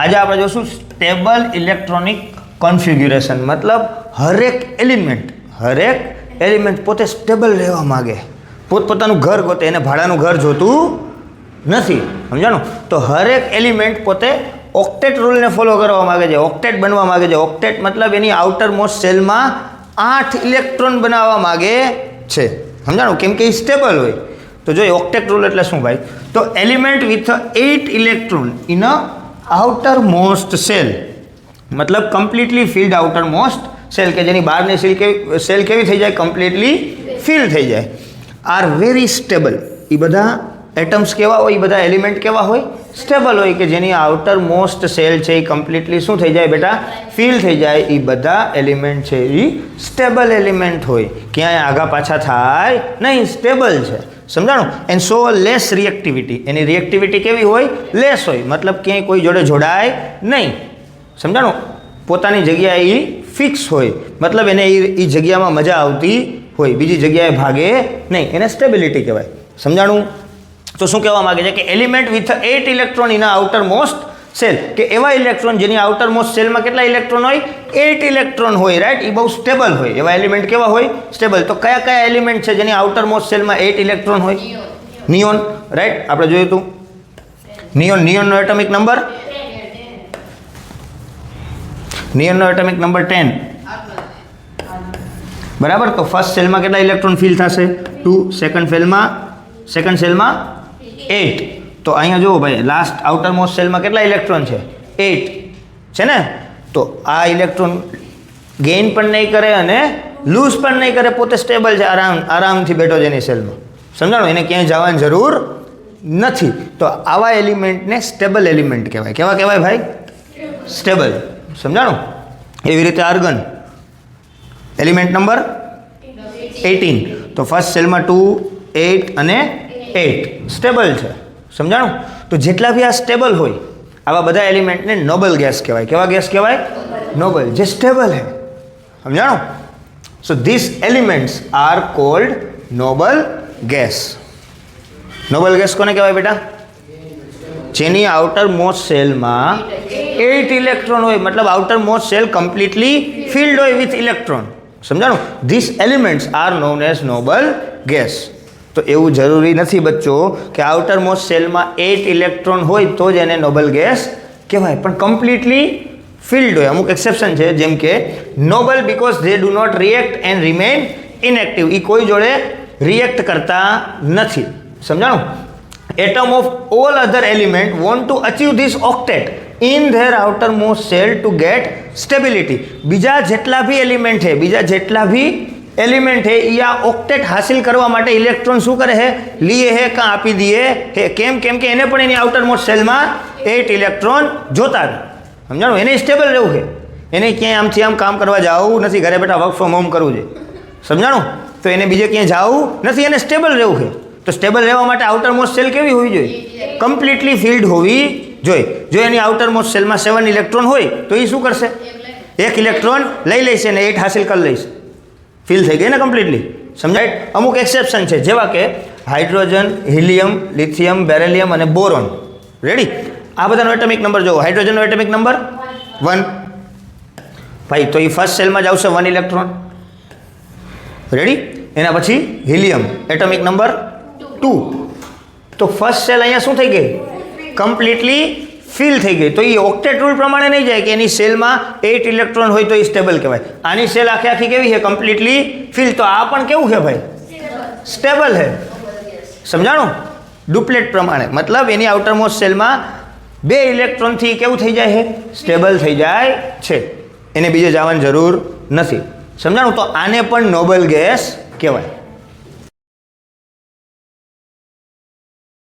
આજે આપણે જોશું સ્ટેબલ ઇલેક્ટ્રોનિક કોન્ફિગ્યુરેશન, મતલબ હરેક એલિમેન્ટ પોતે સ્ટેબલ રહેવા માગે, પોતપોતાનું ઘર ગોતે, એને ભાડાનું ઘર જોતું નથી, સમજાણું? તો હરેક એલિમેન્ટ પોતે ઓક્ટેટ રૂલને ફોલો કરવા માગે છે, ઓક્ટેટ બનવા માગે છે. ઓક્ટેટ મતલબ એની આઉટર મોસ્ટ સેલમાં 8 ઇલેક્ટ્રોન બનાવવા માગે છે, સમજાણું? કેમ કે એ સ્ટેબલ હોય. તો જો ઓક્ટેટ રૂલ એટલે શું ભાઈ? તો element with 8 electron in a outer most shell, મતલબ completely filled outer most shell, કે જેની બહારની સેલ કેવી થઈ જાય? કમ્પ્લીટલી ફિલ થઈ જાય. Are very stable. એ બધા એટમ્સ કેવા હોય? એ બધા એલિમેન્ટ કેવા હોય? સ્ટેબલ હોય, કે જેની આઉટર મોસ્ટ સેલ છે એ કમ્પ્લીટલી શું થઈ જાય બેટા? ફિલ થઈ જાય. એ બધા એલિમેન્ટ છે એ સ્ટેબલ એલિમેન્ટ હોય, ક્યાંય આગા પાછા થાય નહીં, સ્ટેબલ છે, સમજાણું? And so less reactivity. એની રિએક્ટિવિટી કેવી હોય? લેસ હોય, મતલબ ક્યાંય કોઈ જોડે જોડાય નહીં, સમજાણું? પોતાની જગ્યાએ એ ફિક્સ હોય, મતલબ એને એ જગ્યામાં મજા આવતી હોય, બીજી જગ્યાએ ભાગે નહીં, એને સ્ટેબિલિટી કહેવાય, સમજાણું? તો શું કહેવા માગે છે? કે element with 8 electron in outer most shell, કે એવા ઇલેક્ટ્રોન જેની આઉટર મોસ્ટ સેલમાં કેટલા ઇલેક્ટ્રોન હોય? 8 ઇલેક્ટ્રોન હોય, રાઈટ? એ બહુ સ્ટેબલ હોય. એવા એલિમેન્ટ કેવા હોય? સ્ટેબલ. તો કયા કયા એલિમેન્ટ છે જેની આઉટર મોસ્ટ સેલમાં 8 ઇલેક્ટ્રોન હોય? Neon, right? આપણે જોયું હતું નિયોનનો એટોમિક નંબર, નિયોનનો એટોમિક નંબર 10, બરાબર? તો ફર્સ્ટ સેલમાં કેટલા ઇલેક્ટ્રોન ફિલ થશે? 2. સેકન્ડ સેલમાં 8. તો અહીંયા જુઓ ભાઈ, લાસ્ટ આઉટર મોસ્ટ સેલમાં કેટલા ઇલેક્ટ્રોન છે? 8 છે ને? તો આ ઇલેક્ટ્રોન ગેઇન પણ નહીં કરે અને લૂઝ પણ નહીં કરે, પોતે સ્ટેબલ છે, આરામથી બેઠો છે એની સેલમાં, સમજાણું? એને ક્યાંય જવાની જરૂર નથી. તો આવા એલિમેન્ટને સ્ટેબલ એલિમેન્ટ કહેવાય. કેવા કહેવાય ભાઈ? સ્ટેબલ, સમજાણું? એવી રીતે આર્ગન એલિમેન્ટ નંબર 18. તો ફર્સ્ટ સેલમાં 2, 8 અને 8 સ્ટેબલ છે, સમજાણું? તો જેટલા બી આ સ્ટેબલ હોય આવા બધા એલિમેન્ટને નોબલ ગેસ કહેવાય. કેવા ગેસ કહેવાય? નોબલ, જે સ્ટેબલ છે, સમજાણું? So this elements are called noble gas. Noble gas કોને કહેવાય બેટા? જેની આઉટર મોસ્ટ સેલમાં 8 ઇલેક્ટ્રોન હોય, મતલબ outer most shell completely filled હોય વિથ ઇલેક્ટ્રોન, સમજાણું? This elements are known as noble gas. તો એવું જરૂરી નથી બચ્ચો કે આઉટર મોસ્ટ સેલમાં 8 ઇલેક્ટ્રોન હોય તો જ એને નોબલ ગેસ કહેવાય, પણ કમ્પ્લીટલી ફિલ્ડ હોય. અમુક એક્સેપ્શન છે, જેમ કે noble because they do not react and remain inactive. એ કોઈ જોડે રિએક્ટ કરતા નથી, સમજાણું? Atom of all other element want to achieve this octet in their outer most shell to get stability. બીજા જેટલા બી એલિમેન્ટ છે એ આ ઓક્ટેટ હાસિલ કરવા માટે ઇલેક્ટ્રોન શું કરે છે? લીએ હે કાં આપી દઈએ હે. કેમ કે એને પણ એની આઉટર મોસ્ટ સેલમાં 8 ઇલેક્ટ્રોન જોતા રહે, સમજાણું? એને સ્ટેબલ રહેવું છે, એને ક્યાંય આમથી આમ કામ કરવા જવું નથી, ઘરે બેઠા વર્ક ફ્રોમ હોમ કરવું છે, સમજાણું? તો એને બીજે ક્યાંય જવું નથી, એને સ્ટેબલ રહેવું છે. તો સ્ટેબલ રહેવા માટે આઉટર મોસ્ટ સેલ કેવી હોવી જોઈએ? કમ્પ્લીટલી ફિલ્ડ હોવી જોઈએ. જો એની આઉટર મોસ્ટ સેલમાં 7 ઇલેક્ટ્રોન હોય તો એ શું કરશે? 1 ઇલેક્ટ્રોન લઈ લેશે અને 8 હાસિલ કરી લઈશ, ફિલ થઈ ગઈ ને કમ્પ્લીટલી, સમજાય? અમુક એક્સેપ્શન છે, જેવા કે હાઇડ્રોજન, હિલિયમ, લિથિયમ, બેરેલિયમ અને બોરોન, રેડી? આ બધાનો એટોમિક નંબર જોવો. હાઇડ્રોજનનો એટોમિક નંબર 1 ભાઈ, તો એ ફર્સ્ટ સેલમાં જ આવશે 1 ઇલેક્ટ્રોન, રેડી? એના પછી હિલિયમ એટોમિક નંબર 2. તો ફર્સ્ટ સેલ અહીંયા શું થઈ ગઈ? કમ્પ્લીટલી ફિલ થઈ ગઈ. તો એ ઓક્ટેટ રૂલ પ્રમાણે નહીં જાય કે એની સેલમાં 8 ઇલેક્ટ્રોન હોય તો એ સ્ટેબલ કહેવાય. આની સેલ આખી કેવી છે? Completely fill. તો આ પણ કેવું છે ભાઈ? સ્ટેબલ છે, સમજાણું? ડુપ્લેટ પ્રમાણે, મતલબ એની આઉટર મોસ્ટ સેલમાં 2 ઇલેક્ટ્રોનથી કેવું થઈ જાય છે? સ્ટેબલ થઈ જાય છે, એને બીજે જવાની જરૂર નથી, સમજાણું? તો આને પણ નોબલ ગેસ કહેવાય.